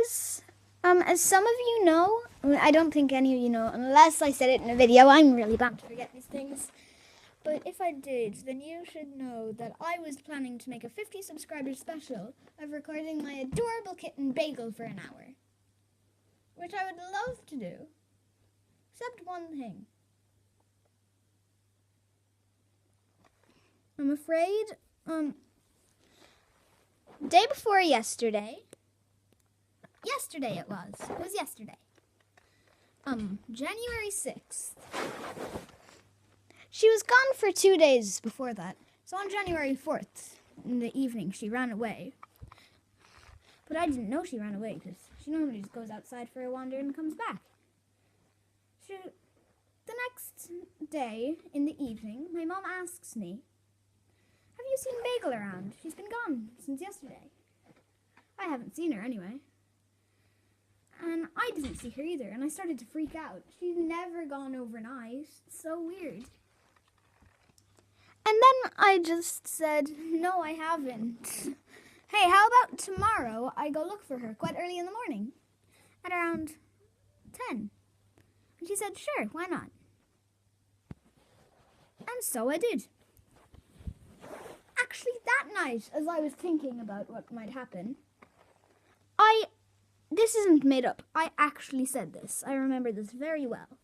guys, as some of you know, I don't think any of you know, unless I said it in a video. I'm really bad to forget these things. But if I did, then you should know that I was planning to make a 50 subscriber special of recording my adorable kitten Bagel for an hour. Which I would love to do. Except one thing. I'm afraid, day before yesterday it was yesterday. January 6th. She was gone for 2 days before that. So on January 4th, in the evening, she ran away. But I didn't know she ran away because she normally just goes outside for a wander and comes back. The next day, in the evening, my mom asks me, "Have you seen Bagel around? She's been gone since yesterday." I haven't seen her anyway. And I didn't see her either, and I started to freak out. She's never gone overnight. It's so weird. And then I just said, "No, I haven't. Hey, how about tomorrow I go look for her quite early in the morning, at around 10. And she said, "Sure, why not?" And so I did. Actually, that night, as I was thinking about what might happen, this isn't made up. I actually said this. I remember this very well.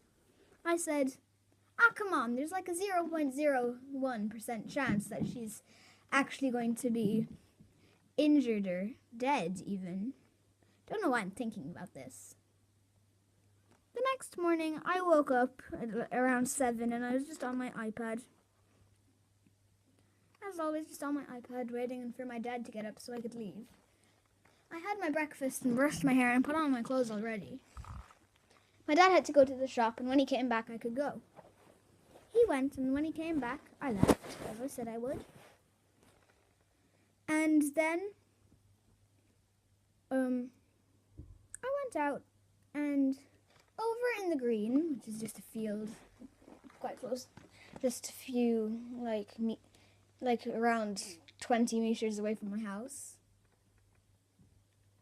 I said, come on, there's like a 0.01% chance that she's actually going to be injured or dead even. Don't know why I'm thinking about this. The next morning, I woke up at around 7 and I was just on my iPad. As always, just on my iPad, waiting for my dad to get up so I could leave. I had my breakfast and brushed my hair and put on my clothes already. My dad had to go to the shop, and when he came back, I could go. He went, and when he came back, I left, as I said I would. And then, I went out, and over in the green, which is just a field, quite close, just a few, like around 20 meters away from my house.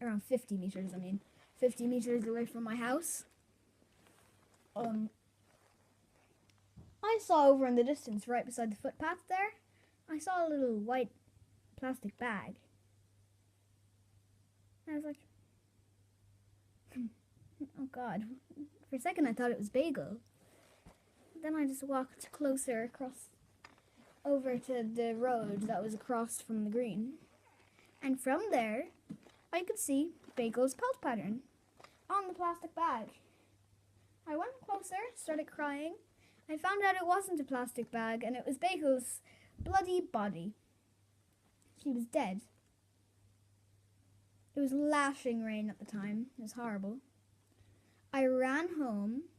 Around 50 meters, 50 meters away from my house. I saw over in the distance, right beside the footpath there, I saw a little white plastic bag. And I was like, oh God. For a second I thought it was Bagel. Then I just walked closer over to the road that was across from the green. And from there, I could see Bagel's pelt pattern on the plastic bag. I went closer, started crying. I found out it wasn't a plastic bag, and it was Bagel's bloody body. She was dead. It was lashing rain at the time. It was horrible. I ran home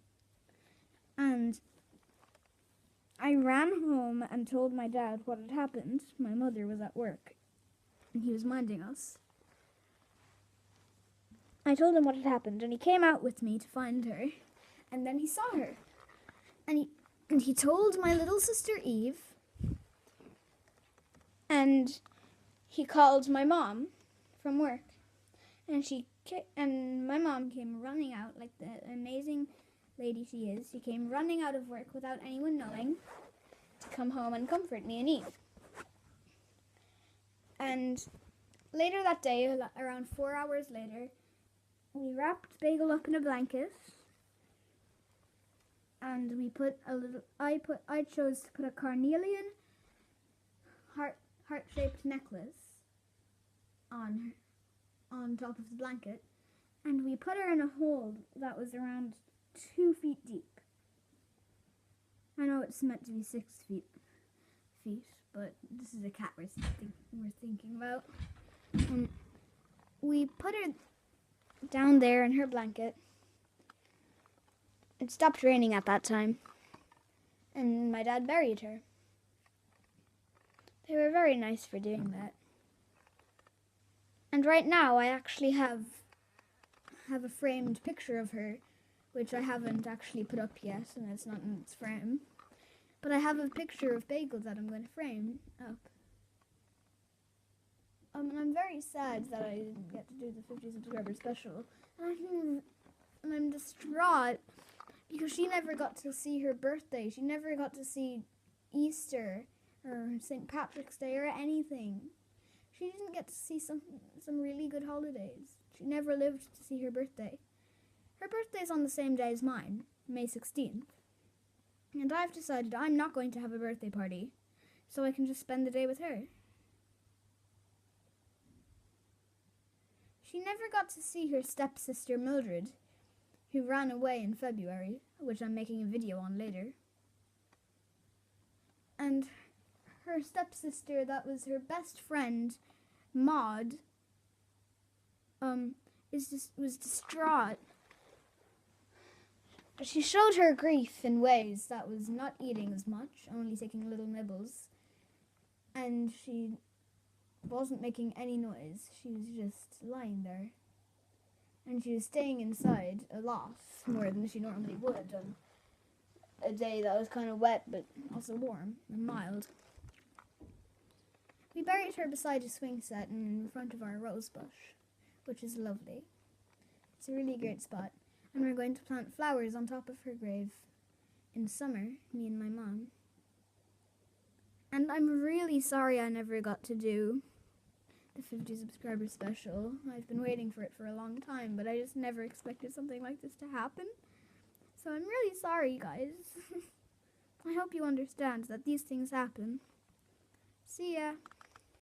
and told my dad what had happened. My mother was at work, and he was minding us. I told him what had happened, and he came out with me to find her. And then he saw her. And he told my little sister Eve. And he called my mom from work. And my mom came running out, like the amazing lady she is. She came running out of work without anyone knowing to come home and comfort me and Eve. And later that day, around 4 hours later, we wrapped Bagel up in a blanket, and we put I chose to put a carnelian heart-shaped necklace on top of the blanket, and we put her in a hole that was around 2 feet deep. I know it's meant to be 6 feet, but this is a cat we're thinking about. And we put her down there in her blanket. It stopped raining at that time, and my dad buried her. They were very nice for doing that. And right now I actually have a framed picture of her, which I haven't actually put up yet, and it's not in its frame. But I have a picture of Bagel that I'm going to frame up. And I'm very sad that I didn't get to do the 50 subscriber special. And I'm distraught because she never got to see her birthday. She never got to see Easter or St. Patrick's Day or anything. She didn't get to see some really good holidays. She never lived to see her birthday. Her birthday's on the same day as mine, May 16th. And I've decided I'm not going to have a birthday party, so I can just spend the day with her. She never got to see her stepsister Mildred, who ran away in February, which I'm making a video on later. And her stepsister, that was her best friend, Maud, was distraught. She showed her grief in ways that was not eating as much, only taking little nibbles. And she wasn't making any noise. She was just lying there. And she was staying inside a lot more than she normally would on a day that was kind of wet but also warm and mild. We buried her beside a swing set and in front of our rose bush, which is lovely. It's a really great spot. And we're going to plant flowers on top of her grave in summer, me and my mom. And I'm really sorry I never got to do the 50 subscriber special. I've been waiting for it for a long time, but I just never expected something like this to happen. So I'm really sorry, guys. I hope you understand that these things happen. See ya.